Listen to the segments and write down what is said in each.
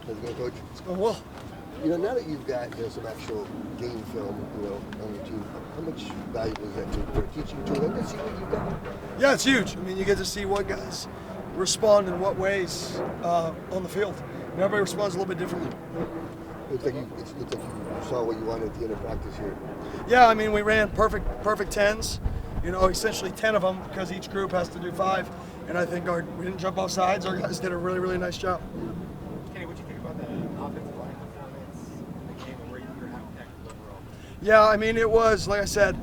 How's it going, Coach? It's going well. Now that you've got some actual game film, on your team, how much valuable is that for a teaching tool and to see what you've got? Yeah, it's huge. I mean, you get to see what guys respond in what ways on the field. And everybody responds a little bit differently. Looks like you saw what you wanted at the end of practice here. Yeah, I mean, we ran perfect tens. Essentially 10 of them because each group has to do 5. And I think we didn't jump off sides. Our guys did a really nice job. Kenny, what do you think about the offensive line performance in the game and where you were having tactical overall? Yeah, I mean, it was, like I said,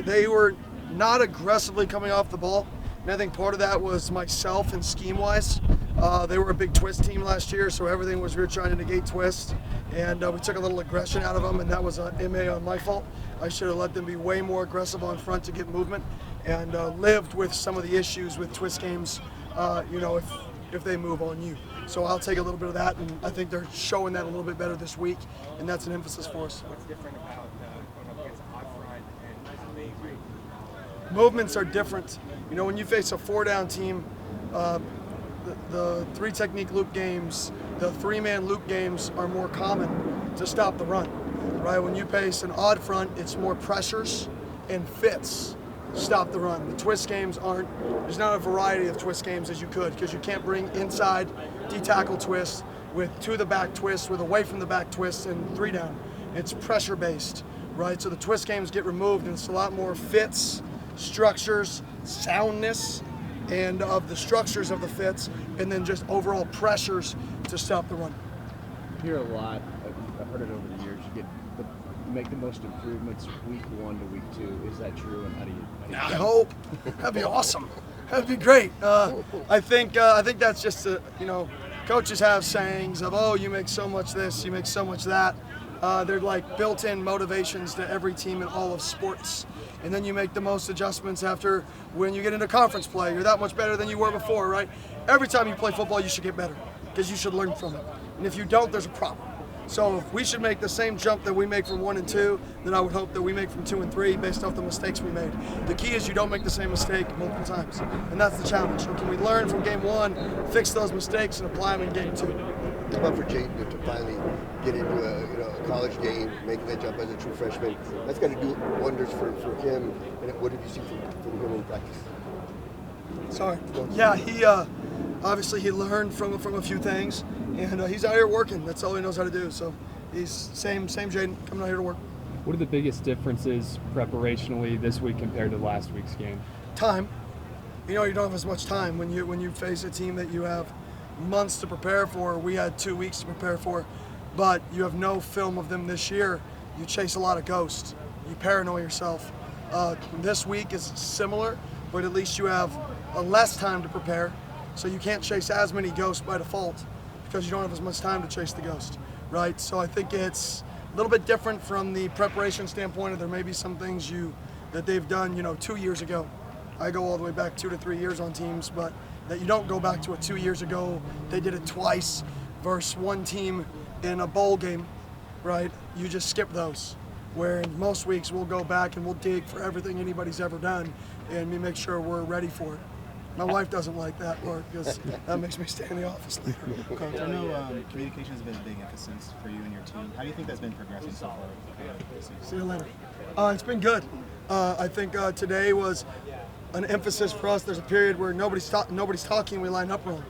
they were not aggressively coming off the ball. And I think part of that was myself and scheme-wise. They were a big twist team last year, so everything was we were trying to negate twist. And we took a little aggression out of them, and that was an MA on my fault. I should have let them be way more aggressive on front to get movement and lived with some of the issues with twist games, if they move on you. So I'll take a little bit of that, and I think they're showing that a little bit better this week, and that's an emphasis for us. What's different about going up against an odd front and how they might? Movements are different. When you face a 4-down team, the 3-technique loop games, the 3-man loop games are more common to stop the run, right? When you face an odd front, it's more pressures and fits stop the run. The twist games there's not a variety of twist games as you could because you can't bring inside D-tackle twists with to the back twists with away from the back twists and 3-down. It's pressure based, right? So the twist games get removed and it's a lot more fits, structures, soundness, and of the structures of the fits, and then just overall pressures to stop the run. You hear a lot, I've heard it over the years, you make the most improvements week 1 to week 2. Is that true, and how do you I hope. That'd be awesome. That'd be great. I think that's just, coaches have sayings of, oh, you make so much this, you make so much that. They're like built-in motivations to every team in all of sports. And then you make the most adjustments after when you get into conference play. You're that much better than you were before, right? Every time you play football, you should get better because you should learn from it. And if you don't, there's a problem. So if we should make the same jump that we make from 1 and 2, then I would hope that we make from 2 and 3 based off the mistakes we made. The key is you don't make the same mistake multiple times. And that's the challenge. So can we learn from game 1, fix those mistakes, and apply them in game 2? How about for Jaden to finally get into a college game, making that jump as a true freshman? That's got to do wonders for him. And what did you see from him in practice? Sorry. Yeah, he obviously he learned from a few things, and he's out here working. That's all he knows how to do. So he's same Jaden coming out here to work. What are the biggest differences preparationally this week compared to last week's game? Time. You don't have as much time when you face a team that you have months to prepare for. We had 2 weeks to prepare for, but you have no film of them this year. You chase a lot of ghosts. You paranoid yourself. This week is similar, but at least you have less time to prepare, so you can't chase as many ghosts by default because you don't have as much time to chase the ghost, right? So I think it's a little bit different from the preparation standpoint. There may be some things that they've done, 2 years ago. I go all the way back 2 to 3 years on teams, but that you don't go back to 2 years ago. They did it twice versus one team in a bowl game, right? You just skip those. Where in most weeks we'll go back and we'll dig for everything anybody's ever done and we make sure we're ready for it. My wife doesn't like that part because that makes me stay in the office later. Coach, I know communication has been a big emphasis for you and your team. How do you think that's been progressing so far this season? See you later. It's been good. I think today was an emphasis for us. There's a period where nobody's talking, we line up wrong.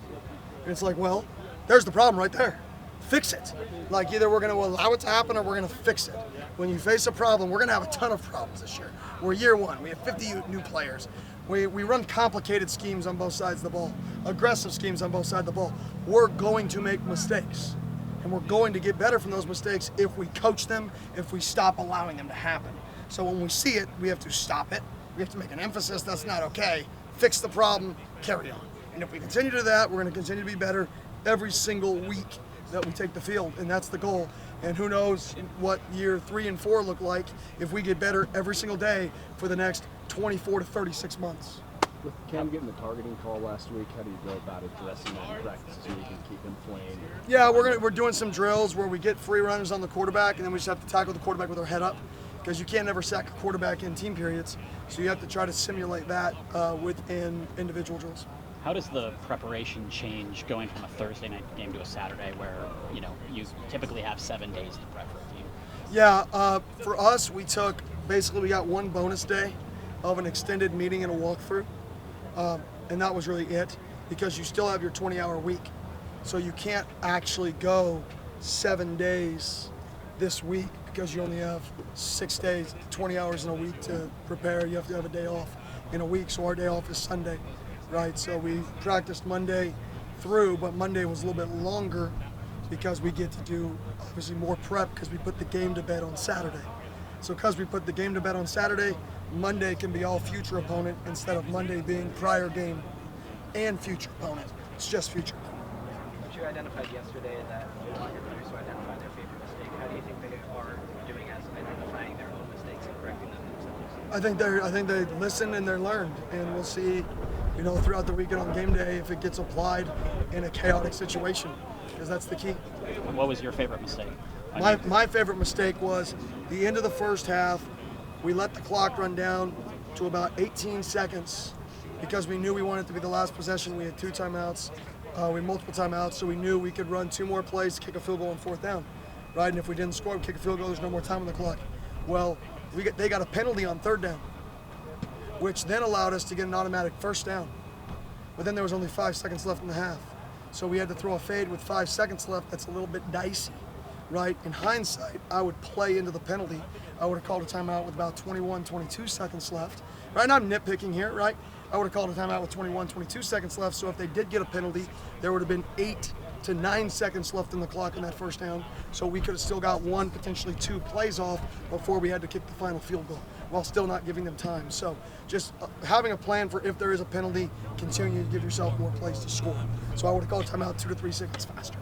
And it's like, well, there's the problem right there. Fix it. Like either we're going to allow it to happen or we're going to fix it. When you face a problem, we're going to have a ton of problems this year. We're year 1. We have 50 new players. We run complicated schemes on both sides of the ball, aggressive schemes on both sides of the ball. We're going to make mistakes, and we're going to get better from those mistakes if we coach them, if we stop allowing them to happen. So when we see it, we have to stop it. We have to make an emphasis that's not okay, fix the problem, carry on. And if we continue to do that, we're going to continue to be better every single week that we take the field, and that's the goal. And who knows what year 3 and 4 look like if we get better every single day for the next 24 to 36 months. With Cam getting the targeting call last week, how do you go about addressing that in practice so you can keep him playing? Yeah, we're doing some drills where we get free runners on the quarterback, and then we just have to tackle the quarterback with our head up because you can't ever sack a quarterback in team periods. So you have to try to simulate that within individual drills. How does the preparation change going from a Thursday night game to a Saturday where, you typically have 7 days to prep for a team? Yeah, for us, we got one bonus day of an extended meeting and a walkthrough, and that was really it, because you still have your 20-hour week, so you can't actually go 7 days this week because you only have 6 days, 20 hours in a week to prepare. You have to have a day off in a week, so our day off is Sunday, right? So we practiced Monday through, but Monday was a little bit longer because we get to do obviously more prep because we put the game to bed on Saturday. So because we put the game to bed on Saturday, Monday can be all future opponent instead of Monday being prior game and future opponent. It's just future opponent. But you identified yesterday that a lot of your players who identified their favorite mistake. How do you think they are doing as identifying their own mistakes and correcting them themselves? I think they listen and they're learned, and we'll see, throughout the weekend on game day if it gets applied in a chaotic situation, because that's the key. And what was your favorite mistake? My favorite mistake was the end of the first half. We let the clock run down to about 18 seconds because we knew we wanted it to be the last possession. We had 2 timeouts. We had multiple timeouts, so we knew we could run 2 more plays, kick a field goal on 4th down, right? And if we didn't score, we kick a field goal, there's no more time on the clock. Well, they got a penalty on 3rd down, which then allowed us to get an automatic 1st down. But then there was only 5 seconds left in the half. So we had to throw a fade with 5 seconds left. That's a little bit dicey, right? In hindsight, I would play into the penalty. I would have called a timeout with about 21, 22 seconds left. Right now I'm nitpicking here, right? I would have called a timeout with 21, 22 seconds left. So if they did get a penalty, there would have been 8 to 9 seconds left in the clock in that 1st down. So we could have still got 1, potentially 2 plays off before we had to kick the final field goal while still not giving them time. So just having a plan for if there is a penalty, continue to give yourself more plays to score. So I would have called a timeout 2 to 3 seconds faster.